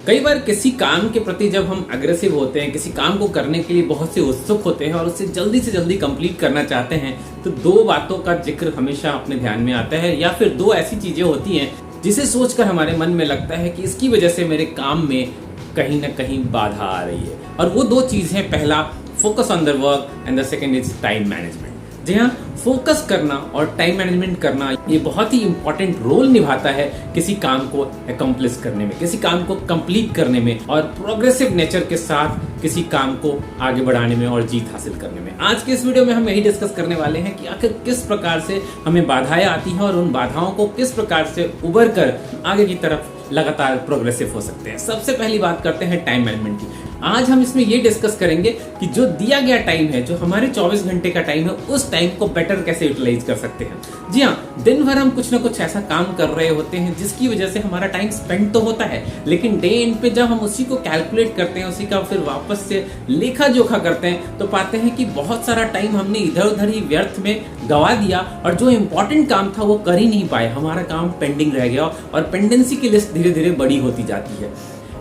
कई बार किसी काम के प्रति जब हम अग्रेसिव होते हैं, किसी काम को करने के लिए बहुत से उत्सुक होते हैं और उसे जल्दी से जल्दी कंप्लीट करना चाहते हैं, तो दो बातों का जिक्र हमेशा अपने ध्यान में आता है, या फिर दो ऐसी चीजें होती हैं जिसे सोचकर हमारे मन में लगता है कि इसकी वजह से मेरे काम में कहीं ना कहीं बाधा आ रही है। और वो दो चीज़ हैं, पहला focus on the work and the second is time management. जी हाँ, फोकस करना और टाइम मैनेजमेंट करना ये बहुत ही इंपॉर्टेंट रोल निभाता है किसी काम को अकम्प्लिश करने में, किसी काम को कंप्लीट करने में और प्रोग्रेसिव नेचर के साथ किसी काम को आगे बढ़ाने में और जीत हासिल करने में। आज के इस वीडियो में हम यही डिस्कस करने वाले हैं कि आखिर किस प्रकार से हमें बाधाएं आती हैं और उन बाधाओं को किस प्रकार से उबर कर आगे की तरफ लगातार प्रोग्रेसिव हो सकते हैं। सबसे पहली बात करते हैं टाइम मैनेजमेंट की। आज हम इसमें ये डिस्कस करेंगे कि जो दिया गया टाइम है, जो हमारे 24 घंटे का टाइम है, उस टाइम को बेटर कैसे यूटिलाइज कर सकते हैं। जी हाँ, दिन भर हम कुछ ना कुछ ऐसा काम कर रहे होते हैं जिसकी वजह से हमारा टाइम स्पेंड तो होता है, लेकिन डे एंड पे जब हम उसी को कैलकुलेट करते हैं, उसी का फिर वापस से लेखा जोखा करते हैं, तो पाते हैं कि बहुत सारा टाइम हमने इधर उधर ही व्यर्थ में गवा दिया और जो इंपॉर्टेंट काम था वो कर ही नहीं पाए। हमारा काम पेंडिंग रह गया और पेंडेंसी की लिस्ट धीरे धीरे बड़ी होती जाती है।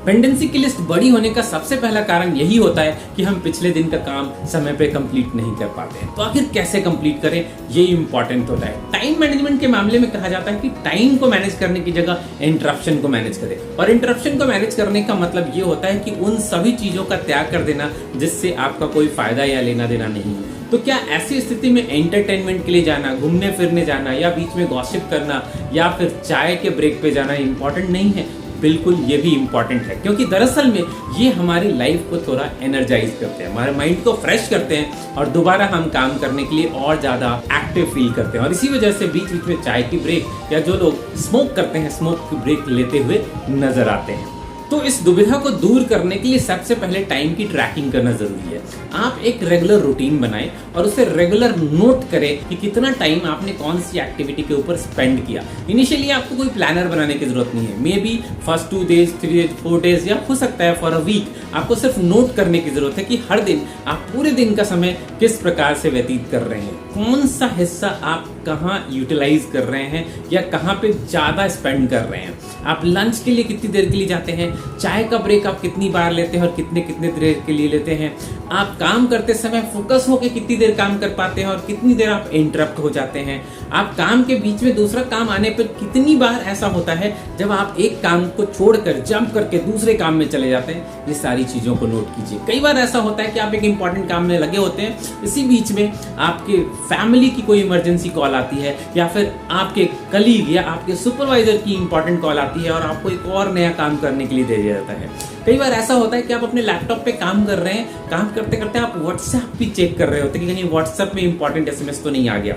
पेंडेंसी की लिस्ट बड़ी होने का सबसे पहला कारण यही होता है कि हम पिछले दिन का काम समय पे कंप्लीट नहीं कर पाते हैं। तो आखिर कैसे कंप्लीट करें, ये इंपॉर्टेंट होता है। टाइम मैनेजमेंट के मामले में कहा जाता है कि टाइम को मैनेज करने की जगह इंटरप्शन को मैनेज करें, और इंटरप्शन को मैनेज करने का मतलब ये होता है कि उन सभी चीजों का त्याग कर देना जिससे आपका कोई फायदा या लेना देना नहीं है। तो क्या ऐसी स्थिति में एंटरटेनमेंट के लिए जाना, घूमने फिरने जाना या बीच में गॉसिप करना या फिर चाय के ब्रेक पे जाना इंपॉर्टेंट नहीं है? बिल्कुल, ये भी इंपॉर्टेंट है, क्योंकि दरअसल में ये हमारी लाइफ को थोड़ा एनर्जाइज करते हैं, हमारे माइंड को फ्रेश करते हैं और दोबारा हम काम करने के लिए और ज्यादा एक्टिव फील करते हैं। और इसी वजह से बीच बीच में चाय की ब्रेक या जो लोग स्मोक करते हैं, स्मोक की ब्रेक लेते हुए नजर आते हैं। तो इस दुविधा को दूर करने के लिए सबसे पहले टाइम की ट्रैकिंग करना जरूरी है। आप एक रेगुलर रूटीन बनाएं और उसे रेगुलर नोट करें कि कितना टाइम आपने कौन सी एक्टिविटी के ऊपर स्पेंड किया। इनिशियली आपको कोई प्लानर बनाने की जरूरत नहीं है। May be first 2 days, 3 days, 4 days या हो सकता है फॉर अ वीक आपको सिर्फ नोट करने की जरूरत है कि हर दिन आप पूरे दिन का समय किस प्रकार से व्यतीत कर रहे हैं, कौन सा हिस्सा आप कहाँ यूटिलाइज कर रहे हैं या कहाँ पे ज्यादा स्पेंड कर रहे हैं। आप लंच के लिए कितनी देर के लिए जाते हैं, चाय का ब्रेक आप कितनी बार लेते हैं और कितने कितने देर के लिए लेते हैं, आप काम करते समय फोकस होकर कितनी देर काम कर पाते हैं और कितनी देर आप इंटरप्ट हो जाते हैं, आप काम के बीच में दूसरा काम आने पर कितनी बार ऐसा होता है जब आप एक काम को छोड़कर जंप करके दूसरे काम में चले जाते हैं। ये सारी चीजों को नोट कीजिए। कई बार ऐसा होता है कि आप एक इंपॉर्टेंट काम में लगे होते हैं, इसी बीच में आपके फैमिली की कोई इमरजेंसी कॉल आती है या फिर आपके कलीग या आपके सुपरवाइजर की इंपॉर्टेंट कॉल आती है और आपको एक और नया काम करने के लिए दे दिया जाता है। कई बार ऐसा होता है कि आप अपने लैपटॉप पे काम कर रहे हैं, काम करते करते आप व्हाट्सएप भी चेक कर रहे होते हैं कि कहीं व्हाट्सएप में इंपॉर्टेंट एसएमएस तो नहीं आ गया।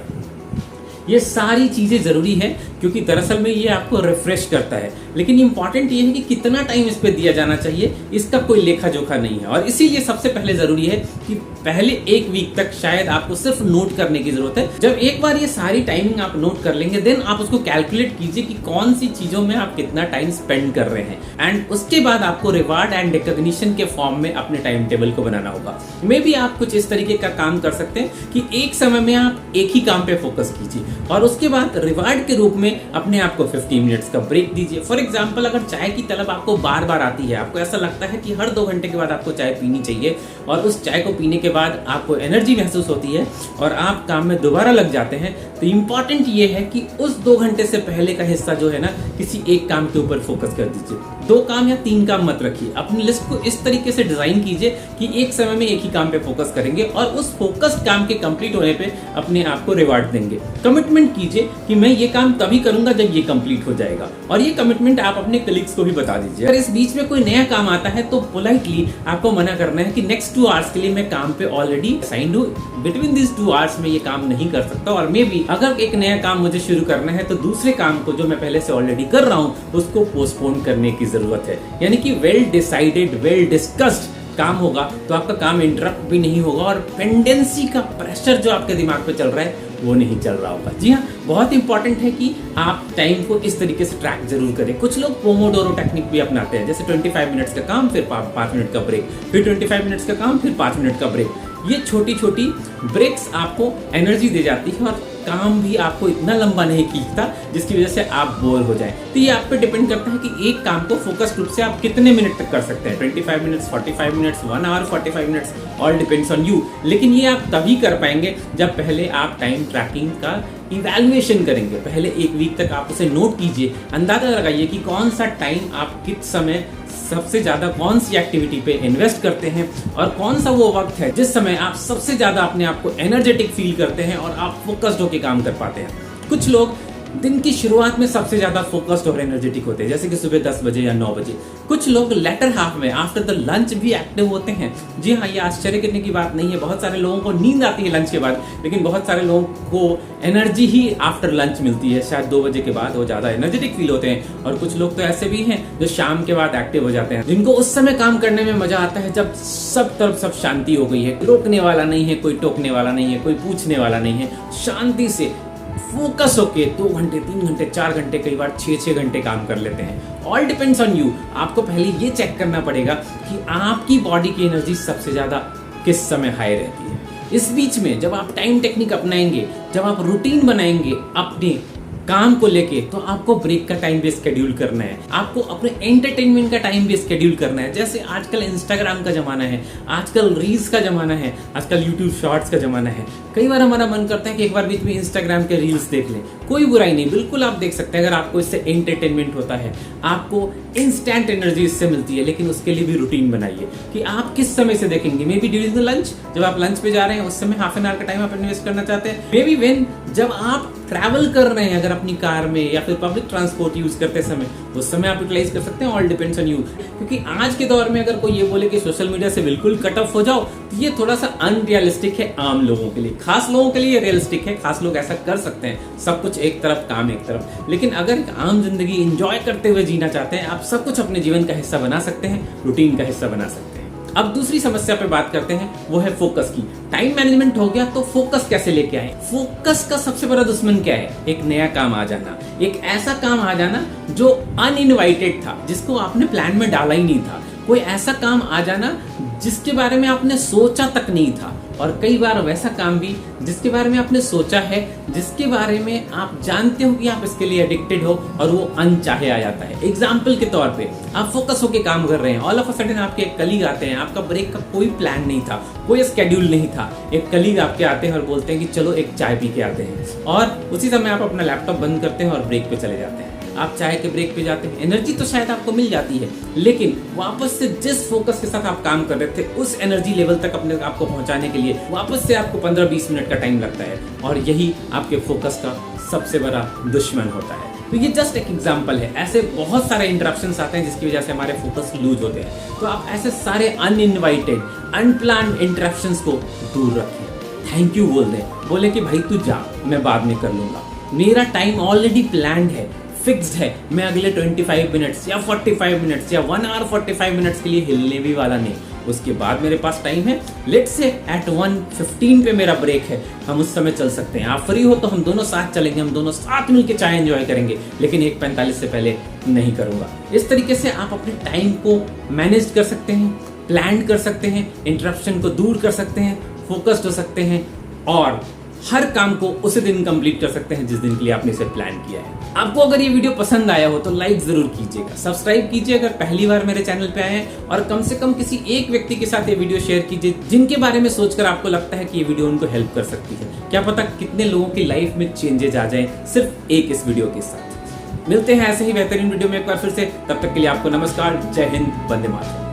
ये सारी चीजें जरूरी है क्योंकि दरअसल में ये आपको रिफ्रेश करता है, लेकिन इंपॉर्टेंट ये है कि कितना टाइम इस पे दिया जाना चाहिए, इसका कोई लेखा जोखा नहीं है। और इसीलिए सबसे पहले जरूरी है कि पहले 1 वीक तक शायद आपको सिर्फ नोट करने की जरूरत है। जब एक बार ये सारी टाइमिंग आप नोट कर लेंगे, देन आप उसको कैलकुलेट कीजिए कि कौन सी चीजों में आप कितना टाइम स्पेंड कर रहे हैं, एंड उसके बाद आपको रिवार्ड एंड रिकॉग्निशन के फॉर्म में अपने टाइम टेबल को बनाना होगा। मे बी आप कुछ इस तरीके का काम कर सकते हैं कि एक समय में आप एक ही काम पे फोकस कीजिए और उसके बाद रिवार्ड के रूप में अपने आप को 15 मिनट्स का ब्रेक दीजिए। फॉर एग्जांपल, अगर चाय की तलब आपको बार बार आती है, आपको ऐसा लगता है कि हर 2 घंटे के बाद आपको चाय पीनी चाहिए और उस चाय को पीने के बाद आपको एनर्जी महसूस होती है और आप काम में दोबारा लग जाते हैं, तो इंपॉर्टेंट ये है कि उस 2 घंटे से पहले का हिस्सा जो है ना, किसी एक काम के ऊपर फोकस कर दीजिए। 2 काम या 3 काम मत रखिए। अपनी लिस्ट को इस तरीके से डिजाइन कीजिए कि एक समय में एक ही काम पे फोकस करेंगे और उस फोकस्ड काम के कंप्लीट होने पे अपने आप को रिवार्ड देंगे। कमिटमेंट कीजिए कि मैं ये काम तभी करूंगा जब ये कंप्लीट हो जाएगा, और ये कमिटमेंट आप अपने कलीग्स को भी बता दीजिए। अगर इस बीच में कोई नया काम आता है तो पोलाइटली आपको मना करना है कि नेक्स्ट 2 आवर्स के लिए मैं काम पे ऑलरेडी असाइंड हूँ, बिटवीन दिस 2 आवर्स में ये काम नहीं कर सकता। और मे बी अगर एक नया काम मुझे शुरू करना है तो दूसरे काम को जो मैं पहले से ऑलरेडी कर रहा हूँ उसको पोस्टपोन करने की जरूरत है। यानी कि वेल डिसाइडेड, वेल डिस्कस्ड काम होगा तो आपका काम इंटरप्ट भी नहीं होगा और पेंडेंसी का प्रेशर जो आपके दिमाग पे चल रहा है वो नहीं चल रहा होगा। जी हाँ, बहुत इंपॉर्टेंट है कि आप टाइम को इस तरीके से ट्रैक जरूर करें। कुछ लोग पोमोडोरो टेक्निक भी अपनाते हैं, जैसे 25 मिनट्स का काम, फिर 5 मिनट का ब्रेक, फिर 25 मिनट्स का काम, फिर 5 मिनट का ब्रेक। ये छोटी छोटी ब्रेक्स आपको एनर्जी दे जाती है और काम भी आपको इतना लंबा नहीं खींचता जिसकी वजह से आप बोर हो जाए। तो ये आप पे डिपेंड करता है कि एक काम को फोकस रूप से आप कितने मिनट तक कर सकते हैं, 25 minutes, 45 minutes, 1 hour 45 minutes, all depends on you. लेकिन ये आप तभी कर पाएंगे जब पहले आप टाइम ट्रैकिंग का इवैल्यूएशन करेंगे। पहले एक वीक तक आप उसे नोट कीजिए, अंदाजा लगाइए कि कौन सा टाइम आप किस समय सबसे ज्यादा कौन सी एक्टिविटी पे इन्वेस्ट करते हैं और कौन सा वो वक्त है जिस समय आप सबसे ज्यादा अपने आप को एनर्जेटिक फील करते हैं और आप फोकस्ड होकर काम कर पाते हैं। कुछ लोग दिन की शुरुआत में सबसे ज्यादा फोकस्ड और एनर्जेटिक होते हैं, जैसे कि सुबह 10 बजे या 9 बजे। कुछ लोग लेटर हाफ में आफ्टर द लंच भी एक्टिव होते हैं। जी हाँ, ये आश्चर्य करने की बात नहीं है। बहुत सारे लोगों को नींद आती है लंच के बाद, लेकिन बहुत सारे लोगों को एनर्जी ही आफ्टर लंच मिलती है। शायद 2 बजे के बाद वो ज्यादा एनर्जेटिक फील होते हैं। और कुछ लोग तो ऐसे भी हैं जो शाम के बाद एक्टिव हो जाते हैं, जिनको उस समय काम करने में मजा आता है जब सब तरफ सब शांति हो गई है, रोकने वाला नहीं है, कोई टोकने वाला नहीं है, कोई पूछने वाला नहीं है। शांति से फोकस होके 2 घंटे, 3 घंटे, 4 घंटे, कई बार 6 घंटे काम कर लेते हैं। All depends on you. आपको पहले ये चेक करना पड़ेगा कि आपकी बॉडी की एनर्जी सबसे ज्यादा किस समय हाई रहती है। इस बीच में जब आप टाइम टेक्निक अपनाएंगे, जब आप रूटीन बनाएंगे अपने काम को लेके, तो आपको ब्रेक का टाइम भी स्केड्यूल करना है, आपको अपने एंटरटेनमेंट का टाइम भी स्केड्यूल करना है। जैसे आजकल इंस्टाग्राम का जमाना है, आजकल रील्स का जमाना है, आजकल यूट्यूब शॉर्ट्स का जमाना है। कई बार हमारा मन करता है कि एक बार बीच में इंस्टाग्राम के रील्स देख लें। कोई बुराई नहीं, बिल्कुल आप देख सकते हैं अगर आपको इससे एंटरटेनमेंट होता है, आपको इंस्टेंट एनर्जी इससे मिलती है। लेकिन उसके लिए भी रूटीन बनाइए कि आप किस समय से देखेंगे। May be during the lunch, जब आप लंच पे जा रहे हैं उस समय हाफ एन आवर का टाइम आप इन्वेस्ट करना चाहते हैं। मे बी व्हेन, जब आप ट्रैवल कर रहे हैं, अगर अपनी कार में या फिर पब्लिक ट्रांसपोर्ट यूज करते समय, उस समय आप यूटिलाइज कर सकते हैं। All depends on you. क्योंकि आज के दौर में अगर कोई ये बोले कि सोशल मीडिया से बिल्कुल कट ऑफ हो जाओ, तो ये थोड़ा सा अनरियलिस्टिक है आम लोगों के लिए। खास लोगों के लिए रियलिस्टिक है, खास लोग ऐसा कर सकते हैं, सब कुछ एक तरफ, काम एक तरफ। लेकिन अगर एक आम जिंदगी एंजॉय करते हुए जीना चाहते हैं, आप सब कुछ अपने जीवन का हिस्सा बना सकते हैं, रूटीन का हिस्सा बना सकते हैं। अब दूसरी समस्या पे बात करते हैं, वो है फोकस की। टाइम मैनेजमेंट हो गया, तो फोकस कैसे लेके आए। फोकस का सबसे बड़ा दुश्मन क्या है? एक नया काम आ जाना, एक ऐसा काम आ जाना जो अनइनवाइटेड था, जिसको आपने प्लान में डाला ही नहीं था। कोई ऐसा काम आ जाना जिसके बारे में आपने सोचा तक नहीं था। और कई बार वैसा काम भी जिसके बारे में आपने सोचा है, जिसके बारे में आप जानते हो कि आप इसके लिए एडिक्टेड हो, और वो अनचाहे आ जाता है। एग्जाम्पल के तौर पे, आप फोकस होके काम कर रहे हैं, ऑल ऑफ अ सडन आपके एक कलीग आते हैं, आपका ब्रेक का कोई प्लान नहीं था, कोई स्केड्यूल नहीं था। एक कलीग आपके आते हैं और बोलते हैं कि चलो एक चाय पी के आते हैं, और उसी समय आप अपना लैपटॉप बंद करते हैं और ब्रेक पे चले जाते हैं। आप चाय के ब्रेक पे जाते हैं, एनर्जी तो शायद आपको मिल जाती है, लेकिन वापस से जिस फोकस के साथ आप काम कर रहे थे, उस एनर्जी लेवल तक अपने आपको पहुंचाने के लिए वापस से आपको 15-20 मिनट का टाइम लगता है। और यही आपके फोकस का सबसे बड़ा दुश्मन होता है। तो ये जस्ट एक एग्जांपल है। ऐसे बहुत सारे इंटरप्शंस आते हैं जिसकी वजह से हमारे फोकस लूज होते हैं। तो आप ऐसे सारे अनइनवाइटेड, अनप्लान्ड इंटरप्शंस को दूर रखिए। थैंक यू बोल दें, बोले कि भाई तू जा, मैं बाद में कर लूंगा, मेरा टाइम ऑलरेडी प्लान्ड है, फिक्स्ड है, मैं अगले 25 मिनट्स या 45 मिनट्स या 1 आवर 45 मिनट्स के लिए हिलने भी वाला नहीं। उसके बाद मेरे पास टाइम है, लेट्स से एट 1:15 पे मेरा ब्रेक है, हम उस समय चल सकते हैं। आप फ्री हो तो हम दोनों साथ चलेंगे, हम दोनों साथ मिलकर चाय एंजॉय करेंगे, लेकिन 1:45 से पहले नहीं करूंगा। इस तरीके से आप अपने टाइम को मैनेज कर सकते हैं, प्लान कर सकते हैं, इंटरप्शन को दूर कर सकते हैं, फोकस्ड हो सकते हैं, और हर काम को उसी दिन कंप्लीट कर सकते हैं जिस दिन के लिए आपने इसे प्लान किया है। आपको अगर ये वीडियो पसंद आया हो तो लाइक जरूर कीजिएगा, सब्सक्राइब कीजिए अगर पहली बार मेरे चैनल पे आए हैं, और कम से कम किसी एक व्यक्ति के साथ ये वीडियो शेयर कीजिए जिनके बारे में सोचकर आपको लगता है कि ये वीडियो उनको हेल्प कर सकती है। क्या पता कितने लोगों की लाइफ में चेंजेस आ जाए सिर्फ एक इस वीडियो के साथ। मिलते हैं ऐसे ही बेहतरीन वीडियो में एक बार फिर से, तब तक के लिए आपको नमस्कार, जय हिंद, वंदे मातरम।